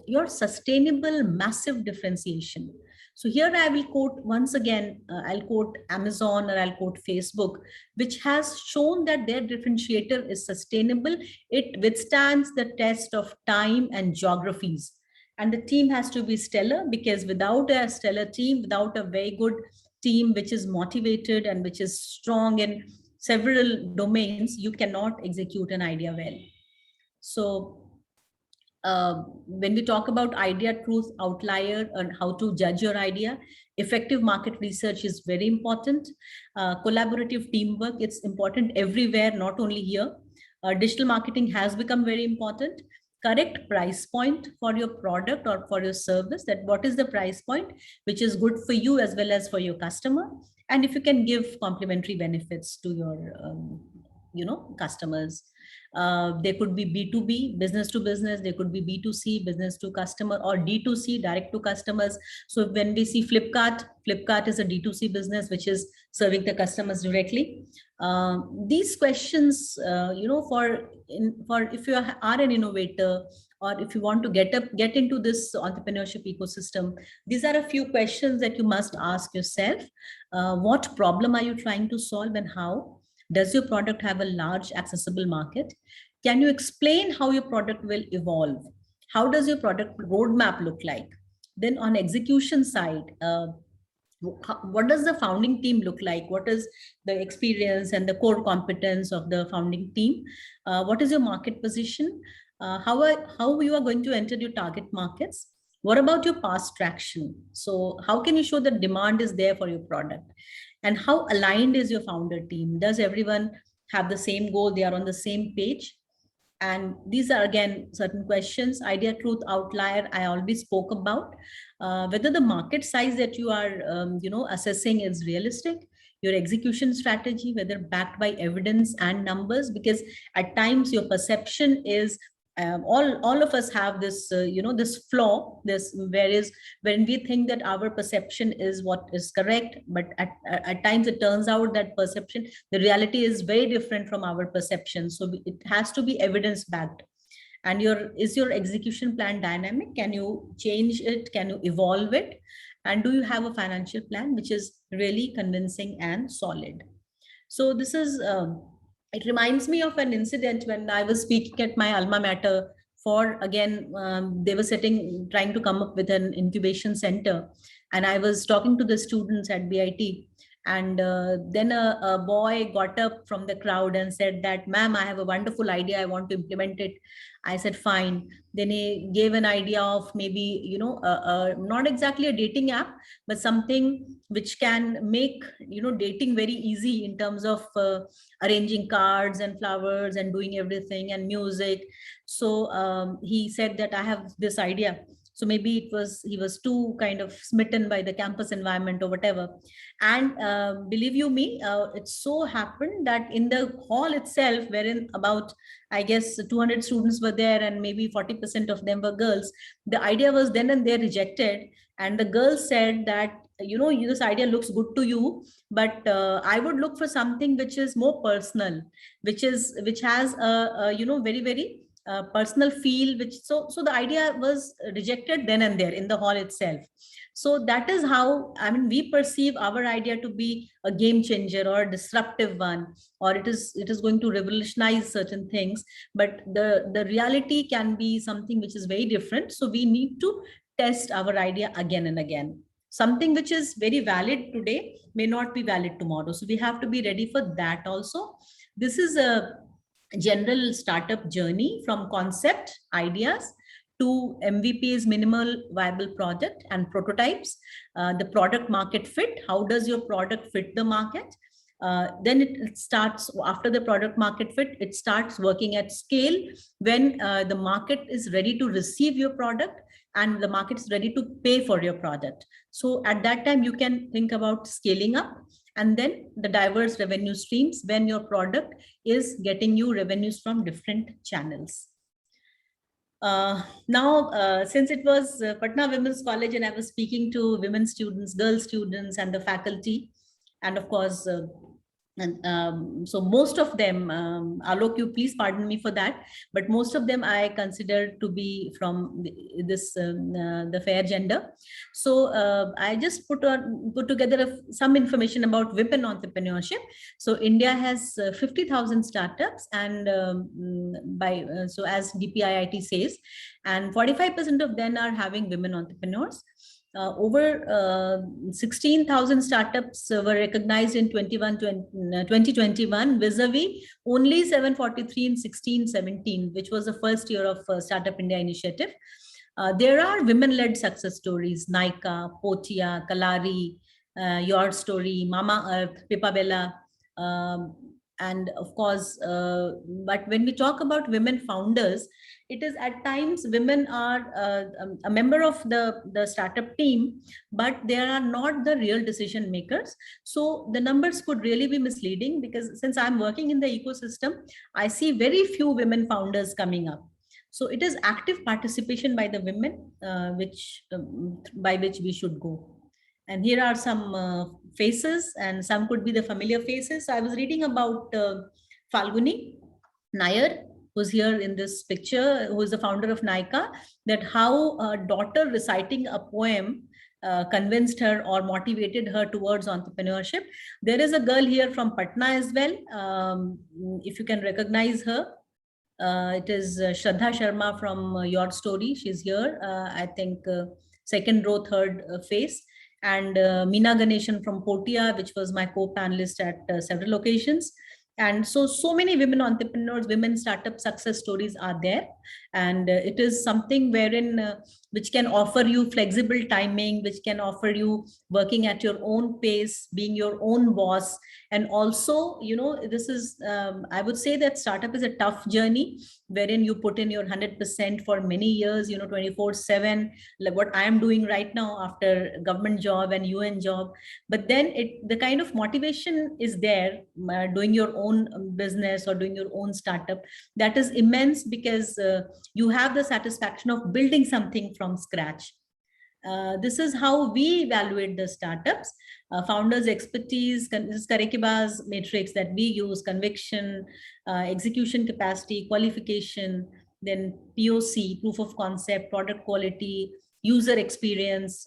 your sustainable massive differentiation. So here I will quote once again, I'll quote Amazon, or I'll quote Facebook, which has shown that their differentiator is sustainable. It withstands the test of time and geographies. And the team has to be stellar, because without a stellar team, without a very good team which is motivated and which is strong in several domains, you cannot execute an idea well. So when we talk about idea, truth, outlier, and how to judge your idea, effective market research is very important. Collaborative teamwork, it's important everywhere, not only here. Digital marketing has become very important. Correct price point for your product or for your service, that what is the price point which is good for you as well as for your customer. And if you can give complimentary benefits to your customers. There could be B2B, business to business, there could be B2C, business to customer, or D2C, direct to customers. So when we see Flipkart is a D2C business which is serving the customers directly. These questions, for if you are an innovator, or if you want to get into this entrepreneurship ecosystem, these are a few questions that you must ask yourself. What problem are you trying to solve, and how? Does your product have a large accessible market? Can you explain how your product will evolve? How does your product roadmap look like? Then on execution side, what does the founding team look like? What is the experience and the core competence of the founding team? What is your market position? How you are going to enter your target markets? What about your past traction? So how can you show that demand is there for your product? And how aligned is your founder team? Does everyone have the same goal? They are on the same page? And these are, again, certain questions. Idea, truth, outlier, I already spoke about. Whether the market size that you are assessing is realistic, your execution strategy, whether backed by evidence and numbers, because at times your perception is all of us have this this flaw, whereas when we think that our perception is what is correct, but at times it turns out that perception, the reality is very different from our perception. So it has to be evidence backed. And is your execution plan dynamic? Can you change it? Can you evolve it? And do you have a financial plan which is really convincing and solid? So this is it reminds me of an incident when I was speaking at my alma mater for, again, they were trying to come up with an incubation center. And I was talking to the students at BIT. And then a boy got up from the crowd and said that, "Ma'am, I have a wonderful idea. I want to implement it." I said, "Fine." Then he gave an idea of maybe, not exactly a dating app, but something which can make, dating very easy in terms of arranging cards and flowers and doing everything and music. So he said that I have this idea. So maybe he was too kind of smitten by the campus environment or whatever. And believe you me, it so happened that in the hall itself, wherein about, I guess, 200 students were there and maybe 40% of them were girls, the idea was then and there rejected. And the girls said that, this idea looks good to you, but I would look for something which is more personal, which has a very, very personal feel, so the idea was rejected then and there in the hall itself. So that is how, we perceive our idea to be a game changer or a disruptive one, or it is going to revolutionize certain things, but the reality can be something which is very different. So we need to test our idea again and again. Something which is very valid today may not be valid tomorrow, so we have to be ready for that also. This is a general startup journey from concept, ideas, to MVPs, minimal viable product, and prototypes. The product market fit, how does your product fit the market? Then it starts, after the product market fit, it starts working at scale when the market is ready to receive your product and the market is ready to pay for your product. So at that time, you can think about scaling up. And then the diverse revenue streams when your product is getting you revenues from different channels. Now, since it was Patna Women's College and I was speaking to women students, girl students and the faculty, and of course, so most of them, Alok, you please pardon me for that, but most of them I consider to be from the fair gender. So I just put together some information about women entrepreneurship. So India has 50,000 startups, and so as DPIIT says, and 45% of them are having women entrepreneurs. over 16,000 startups were recognized in 2021 vis-a-vis only 743 in 16-17, which was the first year of Startup India initiative. There are women-led success stories: Nykaa, Potia, Kalari, Your Story, Mama Earth, Pippa Bella, and of course, but when we talk about women founders, it is at times women are a member of the startup team, but they are not the real decision makers. So the numbers could really be misleading, because since I'm working in the ecosystem, I see very few women founders coming up. So it is active participation by the women, by which we should go. And here are some faces, and some could be the familiar faces. So I was reading about Falguni Nair, who's here in this picture, who is the founder of Nykaa, that how a daughter reciting a poem convinced her or motivated her towards entrepreneurship. There is a girl here from Patna as well. If you can recognize her, it is Shraddha Sharma from Your Story. She's here, I think second row, third face. And Meena Ganeshan from Potia, which was my co-panelist at several occasions. And so many women entrepreneurs, women startup success stories are there. And it is something wherein which can offer you flexible timing, which can offer you working at your own pace, being your own boss. And also, this is, I would say that startup is a tough journey, wherein you put in your 100% for many years, 24/7, like what I am doing right now after government job and UN job. But then the kind of motivation is there, doing your own business or doing your own startup, that is immense, because you have the satisfaction of building something from scratch. This is how we evaluate the startups. Founders' expertise, this is Karekiba's matrix that we use: conviction, execution capacity, qualification, then POC, proof of concept, product quality, user experience,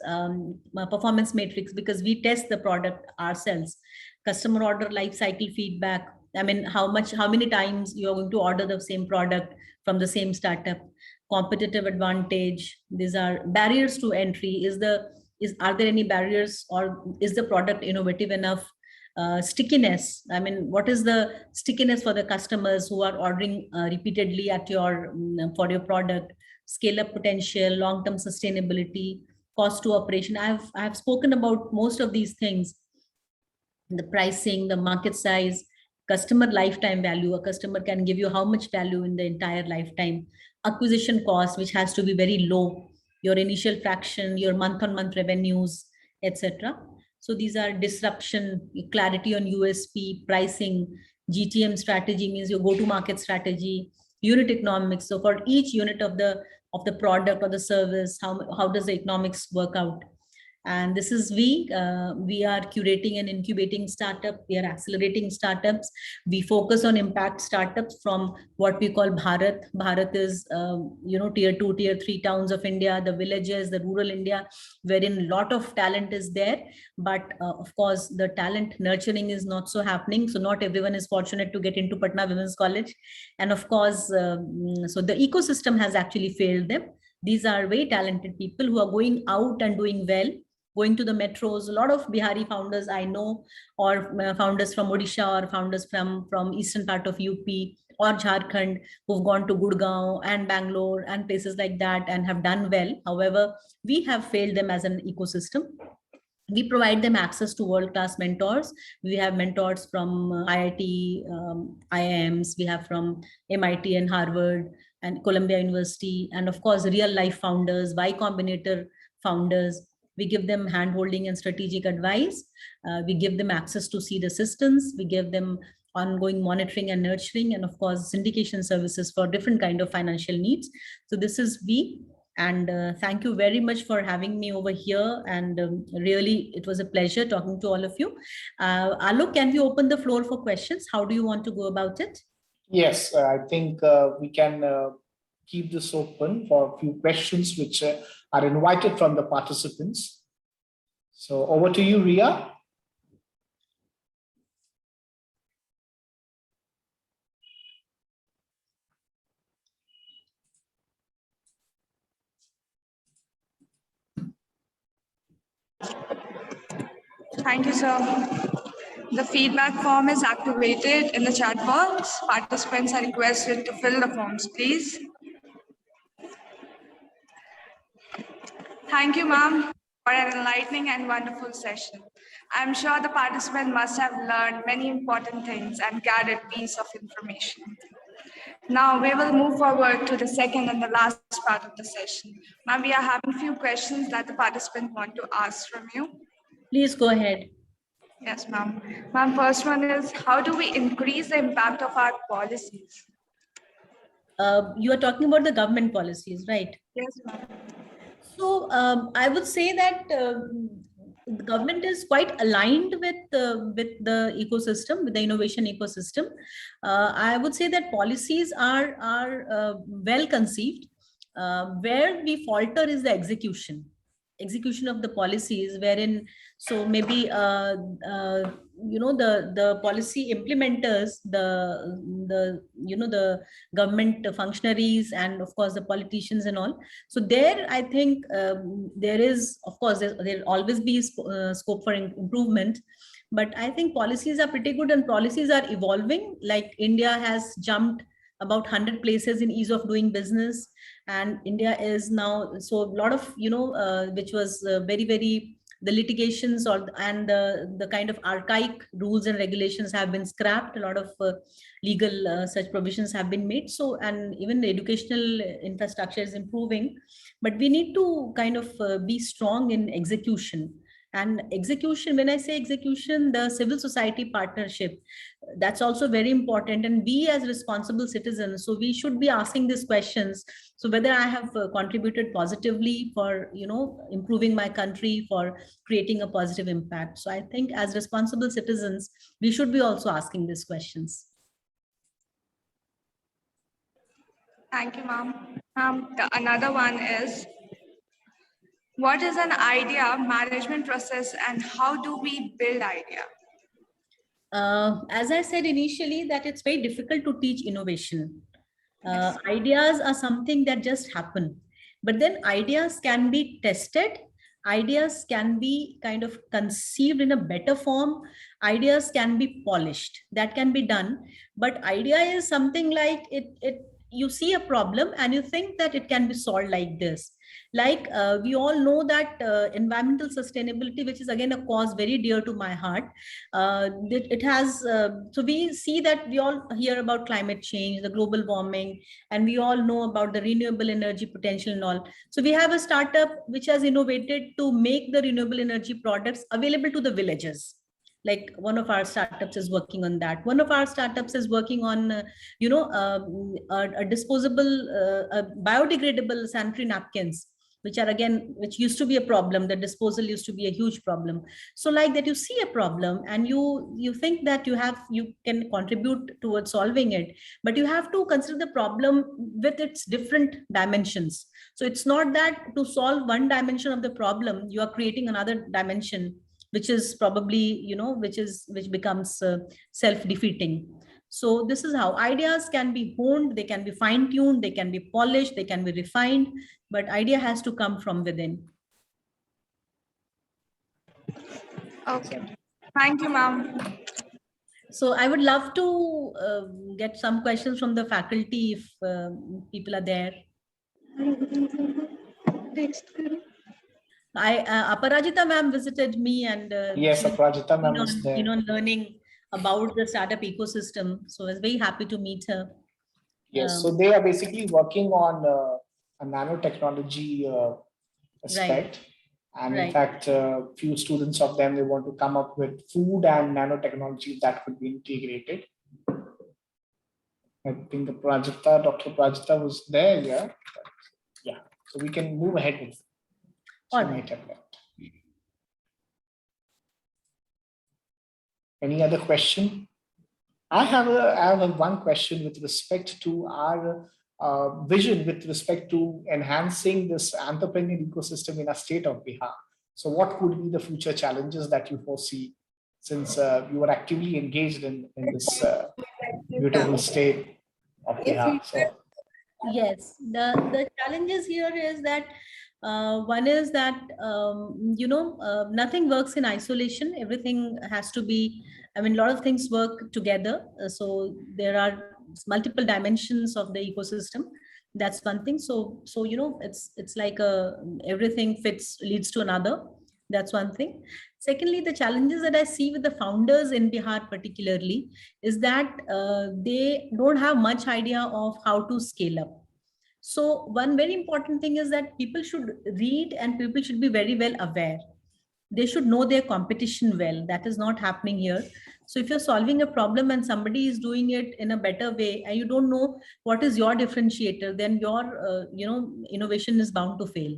performance matrix, because we test the product ourselves, customer order life cycle feedback. I mean, how many times you are going to order the same product from the same startup, competitive advantage. These are barriers to entry. Are there any barriers, or is the product innovative enough? Stickiness. I mean, what is the stickiness for the customers who are ordering repeatedly for your product? Scale up potential, long-term sustainability, cost to operation. I've spoken about most of these things: the pricing, the market size, customer lifetime value. A customer can give you how much value in the entire lifetime. Acquisition cost, which has to be very low, your initial fraction, your month-on-month revenues, etc. So these are disruption, clarity on USP, pricing, GTM strategy means your go-to-market strategy, unit economics. So for each unit of the product or the service, how does the economics work out? And this is we are curating and incubating startup. We are accelerating startups. We focus on impact startups from what we call Bharat. Bharat is, tier 2, tier 3 towns of India, the villages, the rural India, wherein a lot of talent is there. But of course, the talent nurturing is not so happening. So not everyone is fortunate to get into Patna Women's College. And of course, so the ecosystem has actually failed them. These are very talented people who are going out and doing well, going to the metros. A lot of Bihari founders I know, or founders from Odisha, or founders from eastern part of UP or Jharkhand, who've gone to Gurgaon and Bangalore and places like that and have done well. However, we have failed them as an ecosystem. We provide them access to world-class mentors. We have mentors from IIT, IIMs, we have from MIT and Harvard and Columbia University, and of course, real life founders, Y Combinator founders. We give them handholding and strategic advice. We give them access to seed assistance. We give them ongoing monitoring and nurturing, and of course, syndication services for different kind of financial needs. So this is we. And thank you very much for having me over here. And really, it was a pleasure talking to all of you. Alok, can we open the floor for questions? How do you want to go about it? Yes, I think we can keep this open for a few questions which are invited from the participants. So over to you, Ria. Thank you, sir. The feedback form is activated in the chat box. Participants are requested to fill the forms, please. Thank you, ma'am, for an enlightening and wonderful session. I'm sure the participant must have learned many important things and gathered piece of information. Now we will move forward to the second and the last part of the session. Ma'am, we are having few questions that the participant want to ask from you. Please go ahead. Yes, ma'am. Ma'am, first one is, how do we increase the impact of our policies? You are talking about the government policies, right? Yes, ma'am. So I would say that the government is quite aligned with the ecosystem, with the innovation ecosystem. I would say that policies are well conceived. Where we falter is the execution of the policies, wherein so maybe the policy implementers, the government functionaries, and of course the politicians and all. So there I think there is, of course, there'll always be scope for improvement, but I think policies are pretty good and policies are evolving. Like India has jumped about 100 places in ease of doing business, and India is now, so a lot of which was very the litigations and the kind of archaic rules and regulations have been scrapped. A lot of legal such provisions have been made. So, and even the educational infrastructure is improving, but we need to kind of be strong in execution. And execution, when I say execution, the civil society partnership, that's also very important. And we as responsible citizens, so we should be asking these questions. So whether I have contributed positively for, improving my country, for creating a positive impact. So I think as responsible citizens, we should be also asking these questions. Thank you, ma'am. Another one is, what is an idea management process and how do we build idea? As I said initially, that it's very difficult to teach innovation. Ideas are something that just happen, but then ideas can be tested. Ideas can be kind of conceived in a better form. Ideas can be polished. That can be done. But idea is something like you see a problem and you think that it can be solved like this. Like we all know that environmental sustainability, which is again a cause very dear to my heart, it has, so we see that we all hear about climate change, the global warming, and we all know about the renewable energy potential and all. So we have a startup which has innovated to make the renewable energy products available to the villages. Like one of our startups is working on that. One of our startups is working on, a disposable, biodegradable sanitary napkins, which used to be a problem. The disposal used to be a huge problem. So like that, you see a problem and you think that you can contribute towards solving it, but you have to consider the problem with its different dimensions. So it's not that to solve one dimension of the problem, you are creating another dimension, which is probably, which becomes self-defeating. So this is how ideas can be honed, they can be fine-tuned, they can be polished, they can be refined, but idea has to come from within. Okay. Thank you, ma'am. So I would love to get some questions from the faculty if people are there. Aparajita ma'am visited me and yes, Aparajita ma'am was there. Learning about the startup ecosystem. So I was very happy to meet her. Yes, so they are basically working on a nanotechnology aspect. Right. And in fact, few students of them, they want to come up with food and nanotechnology that could be integrated. I think Dr. Prajita was there, yeah. Yeah, so we can move ahead with it. All right. Any other question? I have one question with respect to our vision with respect to enhancing this entrepreneurial ecosystem in a state of Bihar. So what could be the future challenges that you foresee, since you are actively engaged in this beautiful state of Bihar? So. Yes, the challenges here is that One is that, nothing works in isolation. Everything has to be, I mean, a lot of things work together. So there are multiple dimensions of the ecosystem. That's one thing. So it's like everything fits leads to another. That's one thing. Secondly, the challenges that I see with the founders in Bihar particularly is that they don't have much idea of how to scale up. So one very important thing is that people should read and people should be very well aware. They should know their competition well. That is not happening here. So if you're solving a problem and somebody is doing it in a better way and you don't know what is your differentiator, then your innovation is bound to fail.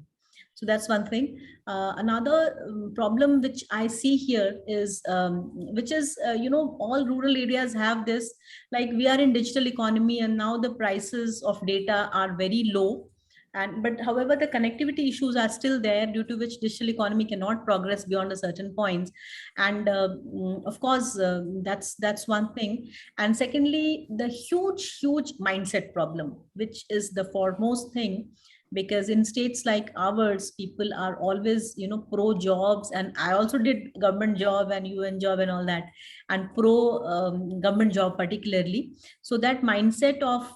So that's one thing. Another problem which I see here is, which is, all rural areas have this, like we are in digital economy and now the prices of data are very low. But however, the connectivity issues are still there, due to which digital economy cannot progress beyond a certain points. And of course, that's one thing. And secondly, the huge mindset problem, which is the foremost thing, because in states like ours, people are always pro jobs, and I also did government job and UN job and all that, and pro government job particularly. So that mindset of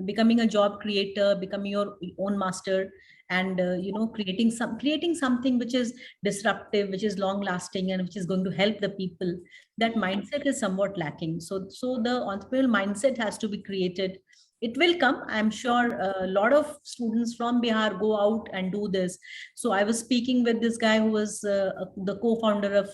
becoming a job creator, becoming your own master, and creating something which is disruptive, which is long lasting, and which is going to help the people, that mindset is somewhat lacking. So the entrepreneurial mindset has to be created. It will come, I'm sure. A lot of students from Bihar go out and do this. So I was speaking with this guy who was the co-founder of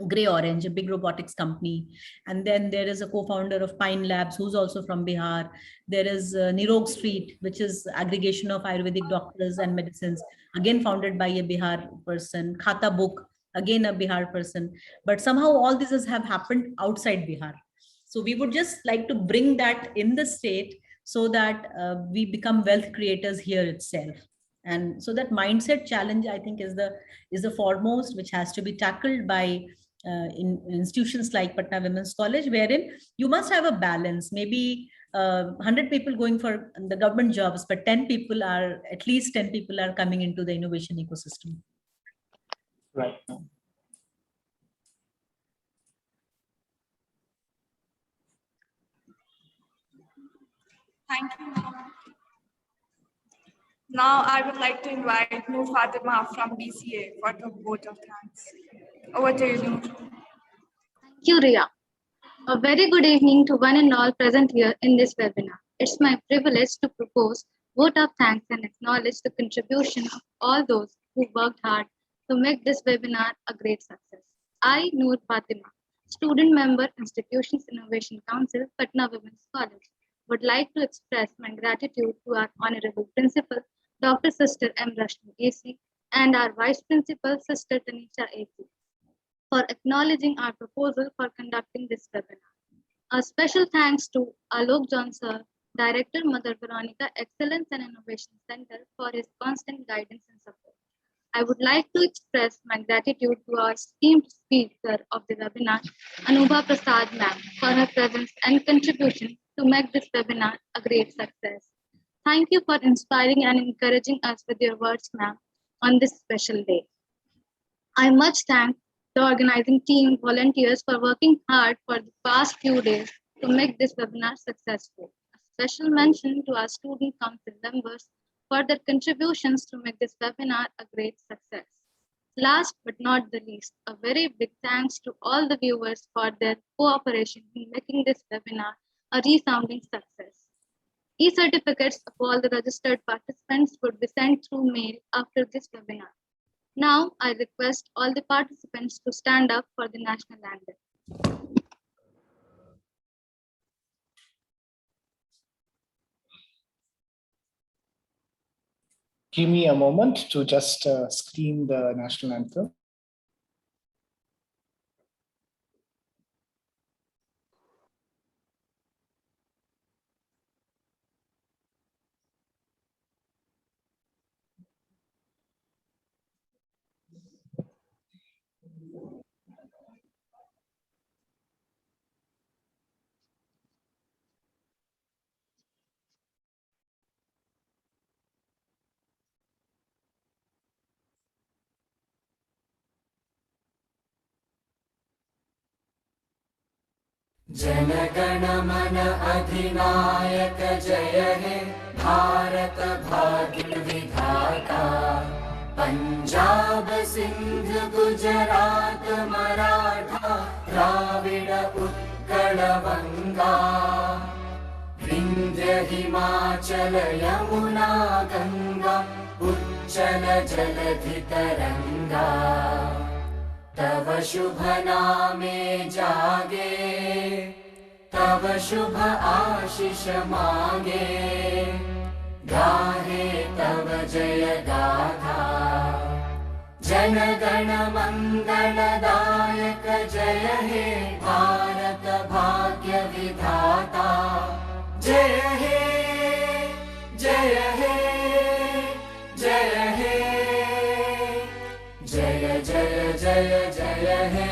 Gray Orange, a big robotics company. And then there is a co-founder of Pine Labs, who's also from Bihar. There is Nirog Street, which is aggregation of Ayurvedic doctors and medicines, again founded by a Bihar person. Khata Book, again a Bihar person. But somehow all this have happened outside Bihar. So we would just like to bring that in the state, so that we become wealth creators here itself. And so that mindset challenge, I think, is the foremost, which has to be tackled by in institutions like Patna Women's College, wherein you must have a balance. Maybe 100 people going for the government jobs, but at least 10 people are coming into the innovation ecosystem. Right. Thank you. Now I would like to invite Noor Fatima from BCA for the vote of thanks. Over to you, Noor. Thank you, Ria. A very good evening to one and all present here in this webinar. It's my privilege to propose vote of thanks and acknowledge the contribution of all those who worked hard to make this webinar a great success. I, Noor Fatima, student member, Institutions Innovation Council, Patna Women's College, would like to express my gratitude to our Honorable Principal, Dr. Sister M. Rashmi AC, and our Vice Principal, Sister Tanisha AC, for acknowledging our proposal for conducting this webinar. A special thanks to Alok John Sir, Director, Mother Veronica Excellence and Innovation Center, for his constant guidance and support. I would like to express my gratitude to our esteemed speaker of the webinar, Anubha Prasad Ma'am, for her presence and contribution to make this webinar a great success. Thank you for inspiring and encouraging us with your words, ma'am, on this special day. I much thank the organizing team, volunteers for working hard for the past few days to make this webinar successful. A special mention to our student council members for their contributions to make this webinar a great success. Last but not the least, a very big thanks to all the viewers for their cooperation in making this webinar a resounding success. E-certificates of all the registered participants would be sent through mail after this webinar. Now, I request all the participants to stand up for the national anthem. Give me a moment to just screen the national anthem. जनगण मन अधिनायक जय हे भारत भाग्य विधाता पंजाब सिंध गुजरात मराठा द्राविड उत्कल बंगा विंध्य हिमाचल यमुना गंगा उच्चल जलधि तरंगा तव शुभ नामे जागे तव शुभ आशीष मांगे गाहे तव जय गाथा जनगण मंगलदायक जय हे भारत भाग्य विधाता जय हे जय हे जय हे जय जय जय जय हे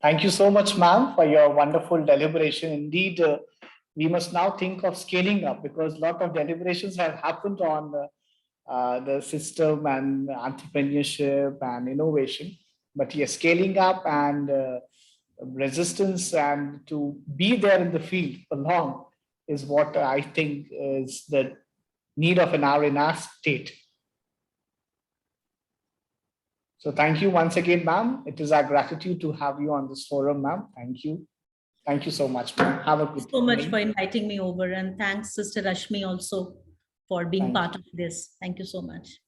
Thank you so much, ma'am, for your wonderful deliberation. Indeed, we must now think of scaling up because a lot of deliberations have happened on the system and entrepreneurship and innovation. But yes, scaling up and resistance and to be there in the field for long is what I think is the need of an hour in our state. So thank you once again, ma'am. It is our gratitude to have you on this forum, ma'am. Thank you. Thank you so much, ma'am. Have a good So much evening. for inviting me over, and thanks, Sister Rashmi, also for being Thank part of this. Thank you so much.